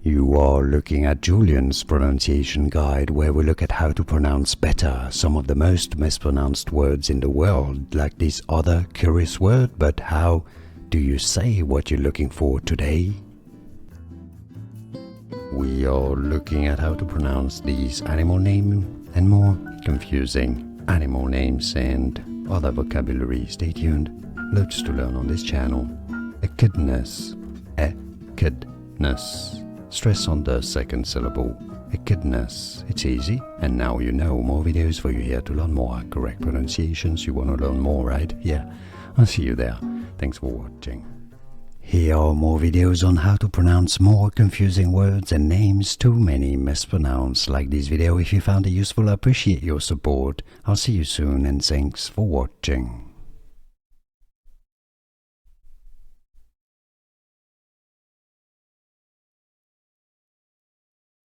You are looking at Julian's pronunciation guide, where we look at how to pronounce better some of the most mispronounced words in the world, like this other curious word. But how do you say what you're looking for today? We are looking at how to pronounce these animal names and more confusing animal names and other vocabulary. Stay tuned. Loads to learn on this channel. Echidnas. Echidnas. Stress on the second syllable. Echidnas. It's easy, and now you know. More videos for you here to learn more correct pronunciations. You want to learn more, right? Yeah, I'll see you there. Thanks for watching. Here are more videos on how to pronounce more confusing words and names too many mispronounced. Like this video if you found it useful. I appreciate your support. I'll see you soon, and thanks for watching.